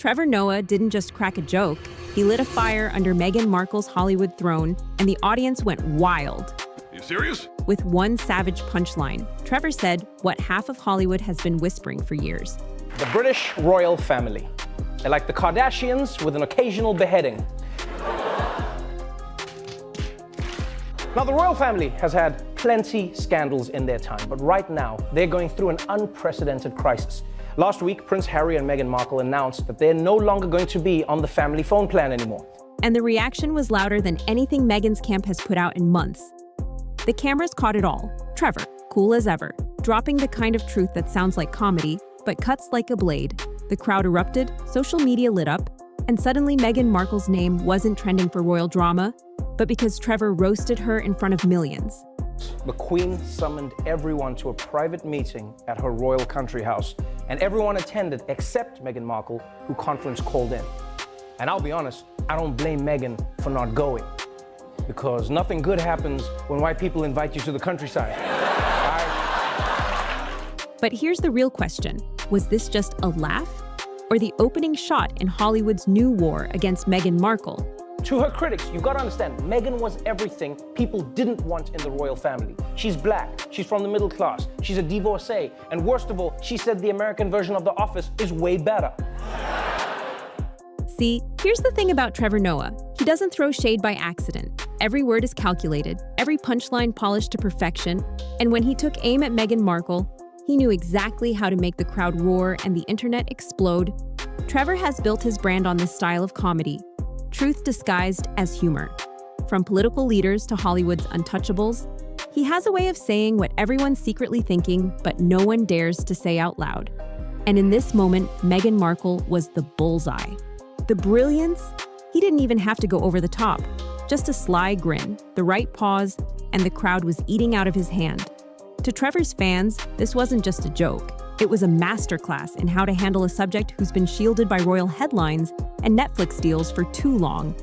Trevor Noah didn't just crack a joke, he lit a fire under Meghan Markle's Hollywood throne, and the audience went wild. You serious? With one savage punchline, Trevor said what half of Hollywood has been whispering for years. The British royal family. They're like the Kardashians with an occasional beheading. Now, the royal family has had plenty scandals in their time, but right now, they're going through an unprecedented crisis. Last week, Prince Harry and Meghan Markle announced that they're no longer going to be on the family phone plan anymore. And the reaction was louder than anything Meghan's camp has put out in months. The cameras caught it all. Trevor, cool as ever, dropping the kind of truth that sounds like comedy, but cuts like a blade. The crowd erupted, social media lit up, and suddenly Meghan Markle's name wasn't trending for royal drama, but because Trevor roasted her in front of millions. The Queen summoned everyone to a private meeting at her royal country house, and everyone attended except Meghan Markle, who conference called in. And I'll be honest, I don't blame Meghan for not going, because nothing good happens when white people invite you to the countryside. But here's the real question. Was this just a laugh? Or the opening shot in Hollywood's new war against Meghan Markle? To her critics, you've got to understand, Meghan was everything people didn't want in the royal family. She's black, she's from the middle class, she's a divorcee, and worst of all, she said the American version of The Office is way better. See, here's the thing about Trevor Noah. He doesn't throw shade by accident. Every word is calculated, every punchline polished to perfection, and when he took aim at Meghan Markle, he knew exactly how to make the crowd roar and the internet explode. Trevor has built his brand on this style of comedy, truth disguised as humor. From political leaders to Hollywood's untouchables, he has a way of saying what everyone's secretly thinking, but no one dares to say out loud. And in this moment, Meghan Markle was the bullseye. The brilliance? He didn't even have to go over the top. Just a sly grin, the right pause, and the crowd was eating out of his hand. To Trevor's fans, this wasn't just a joke. It was a masterclass in how to handle a subject who's been shielded by royal headlines and Netflix deals for too long.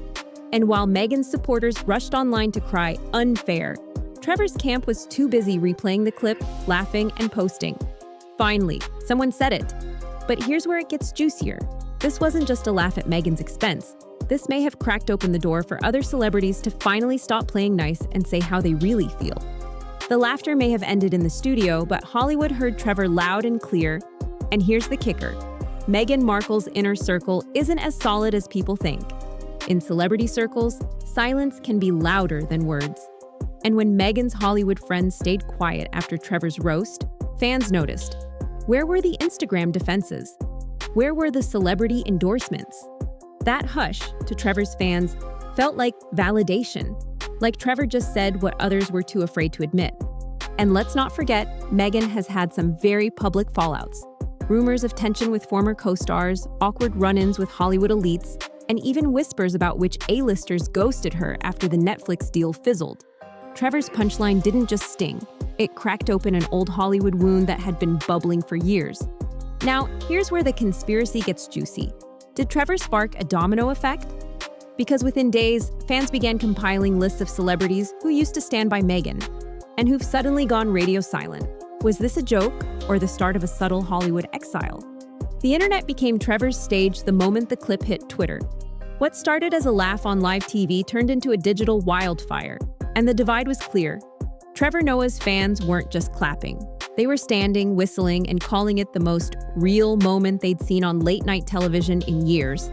And while Meghan's supporters rushed online to cry unfair, Trevor's camp was too busy replaying the clip, laughing, and posting. Finally, someone said it. But here's where it gets juicier. This wasn't just a laugh at Meghan's expense. This may have cracked open the door for other celebrities to finally stop playing nice and say how they really feel. The laughter may have ended in the studio, but Hollywood heard Trevor loud and clear. And here's the kicker. Meghan Markle's inner circle isn't as solid as people think. In celebrity circles, silence can be louder than words. And when Meghan's Hollywood friends stayed quiet after Trevor's roast, fans noticed. Where were the Instagram defenses? Where were the celebrity endorsements? That hush, to Trevor's fans, felt like validation. Like Trevor just said what others were too afraid to admit. And let's not forget, Meghan has had some very public fallouts. Rumors of tension with former co-stars, awkward run-ins with Hollywood elites, and even whispers about which A-listers ghosted her after the Netflix deal fizzled. Trevor's punchline didn't just sting. It cracked open an old Hollywood wound that had been bubbling for years. Now, here's where the conspiracy gets juicy. Did Trevor spark a domino effect? Because within days, fans began compiling lists of celebrities who used to stand by Meghan and who've suddenly gone radio silent. Was this a joke or the start of a subtle Hollywood exile? The internet became Trevor's stage the moment the clip hit Twitter. What started as a laugh on live TV turned into a digital wildfire, and the divide was clear. Trevor Noah's fans weren't just clapping. They were standing, whistling, and calling it the most real moment they'd seen on late-night television in years.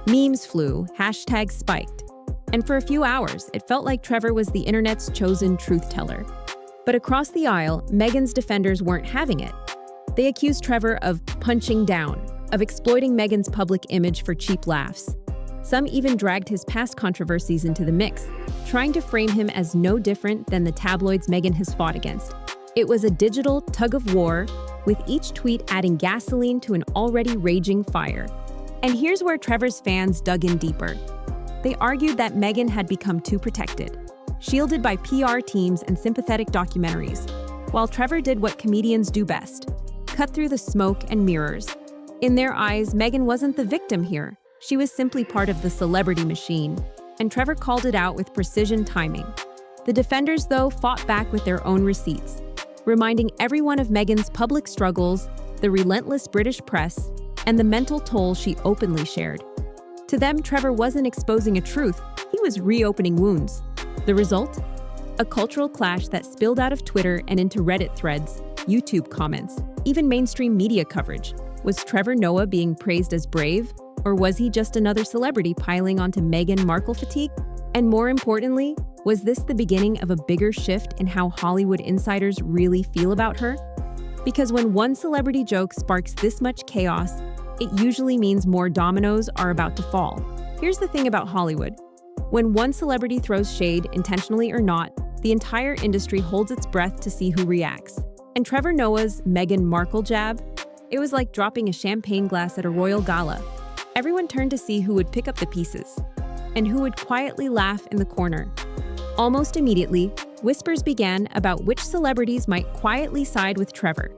Memes flew, hashtags spiked. And for a few hours, it felt like Trevor was the internet's chosen truth teller. But across the aisle, Meghan's defenders weren't having it. They accused Trevor of punching down, of exploiting Meghan's public image for cheap laughs. Some even dragged his past controversies into the mix, trying to frame him as no different than the tabloids Meghan has fought against. It was a digital tug-of-war, with each tweet adding gasoline to an already raging fire. And here's where Trevor's fans dug in deeper. They argued that Meghan had become too protected, shielded by PR teams and sympathetic documentaries, while Trevor did what comedians do best, cut through the smoke and mirrors. In their eyes, Meghan wasn't the victim here. She was simply part of the celebrity machine, and Trevor called it out with precision timing. The defenders, though, fought back with their own receipts, reminding everyone of Meghan's public struggles, the relentless British press, and the mental toll she openly shared. To them, Trevor wasn't exposing a truth, he was reopening wounds. The result? A cultural clash that spilled out of Twitter and into Reddit threads, YouTube comments, even mainstream media coverage. Was Trevor Noah being praised as brave, or was he just another celebrity piling onto Meghan Markle fatigue? And more importantly, was this the beginning of a bigger shift in how Hollywood insiders really feel about her? Because when one celebrity joke sparks this much chaos, it usually means more dominoes are about to fall. Here's the thing about Hollywood. When one celebrity throws shade, intentionally or not, the entire industry holds its breath to see who reacts. And Trevor Noah's Meghan Markle jab, it was like dropping a champagne glass at a royal gala. Everyone turned to see who would pick up the pieces, and who would quietly laugh in the corner. Almost immediately, whispers began about which celebrities might quietly side with Trevor.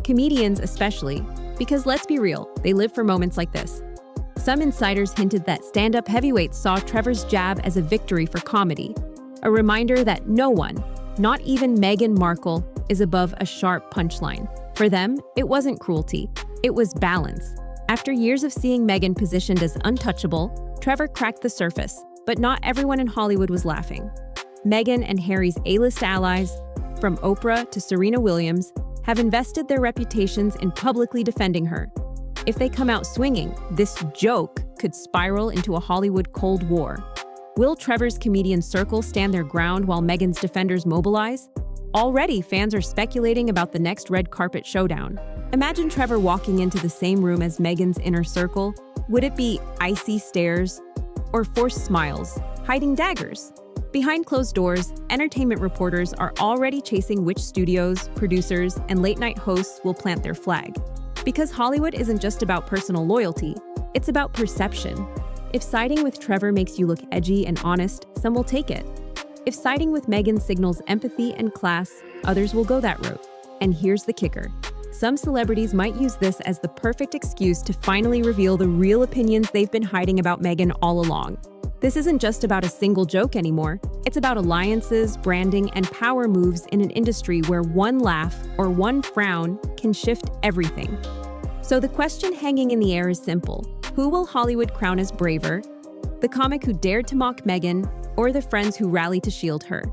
Comedians especially, because let's be real, they live for moments like this. Some insiders hinted that stand-up heavyweights saw Trevor's jab as a victory for comedy, a reminder that no one, not even Meghan Markle, is above a sharp punchline. For them, it wasn't cruelty, it was balance. After years of seeing Meghan positioned as untouchable, Trevor cracked the surface, but not everyone in Hollywood was laughing. Meghan and Harry's A-list allies, from Oprah to Serena Williams, have invested their reputations in publicly defending her. If they come out swinging, this joke could spiral into a Hollywood Cold War. Will Trevor's comedian circle stand their ground while Meghan's defenders mobilize? Already, fans are speculating about the next red carpet showdown. Imagine Trevor walking into the same room as Meghan's inner circle. Would it be icy stares or forced smiles, hiding daggers? Behind closed doors, entertainment reporters are already chasing which studios, producers, and late-night hosts will plant their flag. Because Hollywood isn't just about personal loyalty, it's about perception. If siding with Trevor makes you look edgy and honest, some will take it. If siding with Meghan signals empathy and class, others will go that route. And here's the kicker. Some celebrities might use this as the perfect excuse to finally reveal the real opinions they've been hiding about Meghan all along. This isn't just about a single joke anymore. It's about alliances, branding, and power moves in an industry where one laugh or one frown can shift everything. So the question hanging in the air is simple. Who will Hollywood crown as braver? The comic who dared to mock Meghan, or the friends who rallied to shield her?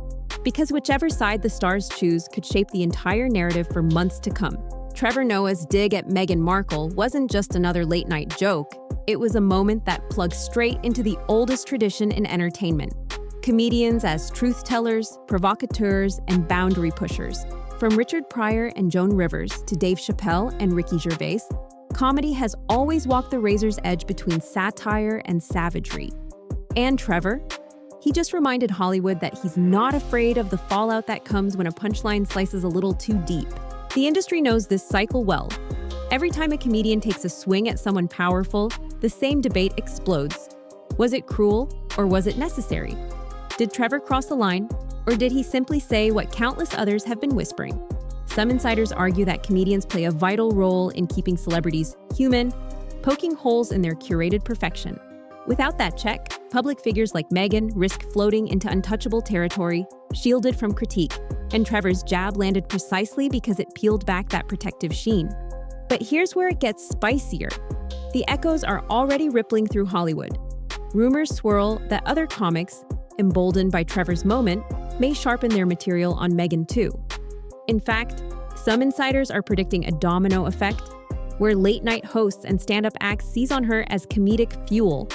Because whichever side the stars choose could shape the entire narrative for months to come. Trevor Noah's dig at Meghan Markle wasn't just another late-night joke. It was a moment that plugged straight into the oldest tradition in entertainment. Comedians as truth-tellers, provocateurs, and boundary pushers. From Richard Pryor and Joan Rivers to Dave Chappelle and Ricky Gervais, comedy has always walked the razor's edge between satire and savagery. And Trevor? He just reminded Hollywood that he's not afraid of the fallout that comes when a punchline slices a little too deep. The industry knows this cycle well. Every time a comedian takes a swing at someone powerful, the same debate explodes. Was it cruel, or was it necessary? Did Trevor cross the line, or did he simply say what countless others have been whispering? Some insiders argue that comedians play a vital role in keeping celebrities human, poking holes in their curated perfection. Without that check, public figures like Meghan risk floating into untouchable territory, shielded from critique, and Trevor's jab landed precisely because it peeled back that protective sheen. But here's where it gets spicier. The echoes are already rippling through Hollywood. Rumors swirl that other comics, emboldened by Trevor's moment, may sharpen their material on Meghan too. In fact, some insiders are predicting a domino effect, where late-night hosts and stand-up acts seize on her as comedic fuel.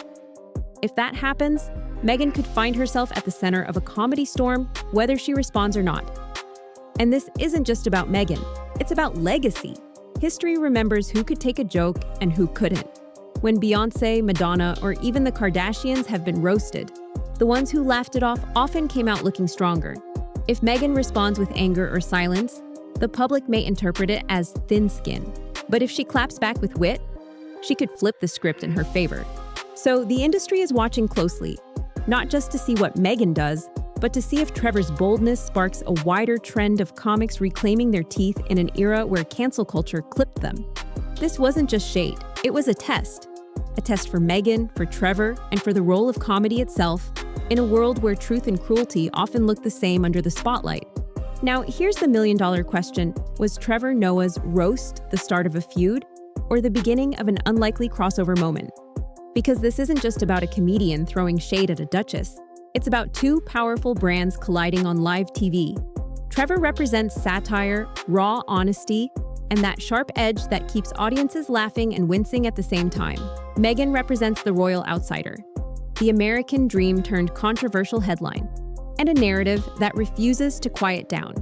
If that happens, Meghan could find herself at the center of a comedy storm, whether she responds or not. And this isn't just about Meghan, it's about legacy. History remembers who could take a joke and who couldn't. When Beyoncé, Madonna, or even the Kardashians have been roasted, the ones who laughed it off often came out looking stronger. If Meghan responds with anger or silence, the public may interpret it as thin skin. But if she claps back with wit, she could flip the script in her favor. So the industry is watching closely, not just to see what Meghan does, but to see if Trevor's boldness sparks a wider trend of comics reclaiming their teeth in an era where cancel culture clipped them. This wasn't just shade, it was a test for Meghan, for Trevor, and for the role of comedy itself, in a world where truth and cruelty often look the same under the spotlight. Now, here's the million-dollar question. Was Trevor Noah's roast the start of a feud? or the beginning of an unlikely crossover moment. Because this isn't just about a comedian throwing shade at a duchess, it's about two powerful brands colliding on live TV. Trevor represents satire, raw honesty, and that sharp edge that keeps audiences laughing and wincing at the same time. Meghan represents the royal outsider, the American dream turned controversial headline, and a narrative that refuses to quiet down.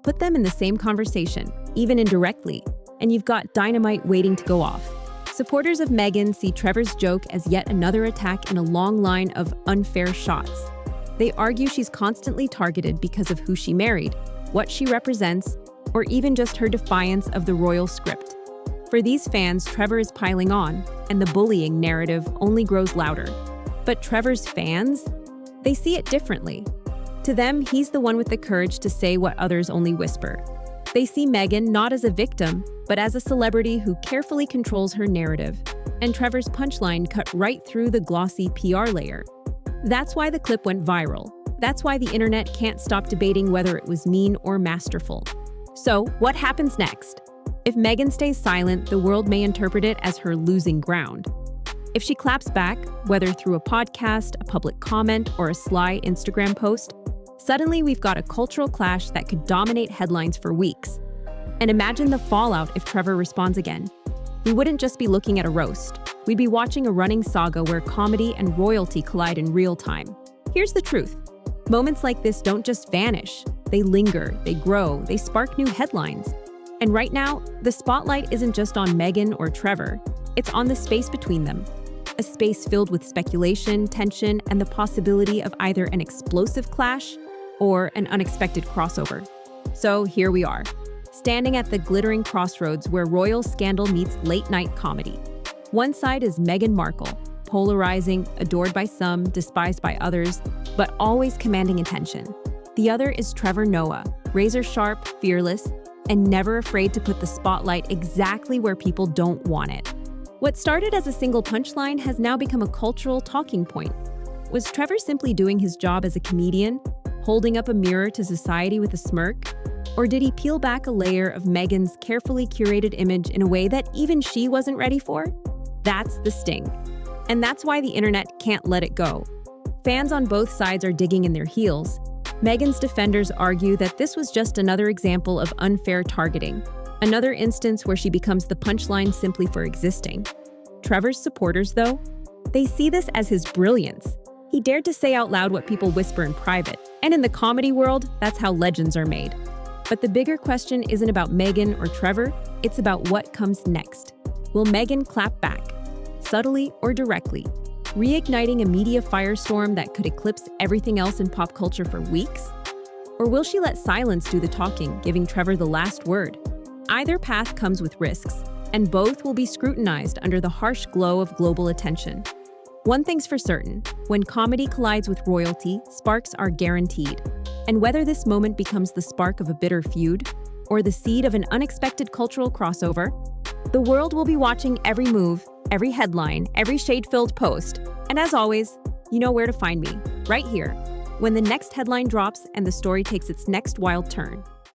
Put them in the same conversation, even indirectly, and you've got dynamite waiting to go off. Supporters of Meghan see Trevor's joke as yet another attack in a long line of unfair shots. They argue she's constantly targeted because of who she married, what she represents, or even just her defiance of the royal script. For these fans, Trevor is piling on, and the bullying narrative only grows louder. But Trevor's fans? They see it differently. To them, he's the one with the courage to say what others only whisper. They see Meghan not as a victim, but as a celebrity who carefully controls her narrative. And Trevor's punchline cut right through the glossy PR layer. That's why the clip went viral. That's why the internet can't stop debating whether it was mean or masterful. So, what happens next? If Meghan stays silent, the world may interpret it as her losing ground. If she claps back, whether through a podcast, a public comment, or a sly Instagram post, suddenly we've got a cultural clash that could dominate headlines for weeks. And imagine the fallout if Trevor responds again. We wouldn't just be looking at a roast. We'd be watching a running saga where comedy and royalty collide in real time. Here's the truth. Moments like this don't just vanish. They linger, they grow, they spark new headlines. And right now, the spotlight isn't just on Meghan or Trevor. It's on the space between them. A space filled with speculation, tension, and the possibility of either an explosive clash or an unexpected crossover. So here we are, standing at the glittering crossroads where royal scandal meets late-night comedy. One side is Meghan Markle, polarizing, adored by some, despised by others, but always commanding attention. The other is Trevor Noah, razor-sharp, fearless, and never afraid to put the spotlight exactly where people don't want it. What started as a single punchline has now become a cultural talking point. Was Trevor simply doing his job as a comedian, holding up a mirror to society with a smirk? Or did he peel back a layer of Meghan's carefully curated image in a way that even she wasn't ready for? That's the sting. And that's why the internet can't let it go. Fans on both sides are digging in their heels. Meghan's defenders argue that this was just another example of unfair targeting, another instance where she becomes the punchline simply for existing. Trevor's supporters, though, they see this as his brilliance. He dared to say out loud what people whisper in private, and in the comedy world, that's how legends are made. But the bigger question isn't about Meghan or Trevor, it's about what comes next. Will Meghan clap back, subtly or directly, reigniting a media firestorm that could eclipse everything else in pop culture for weeks? Or will she let silence do the talking, giving Trevor the last word? Either path comes with risks, and both will be scrutinized under the harsh glow of global attention. One thing's for certain, when comedy collides with royalty, sparks are guaranteed. And whether this moment becomes the spark of a bitter feud, or the seed of an unexpected cultural crossover, the world will be watching every move, every headline, every shade-filled post. And as always, you know where to find me, right here, when the next headline drops and the story takes its next wild turn.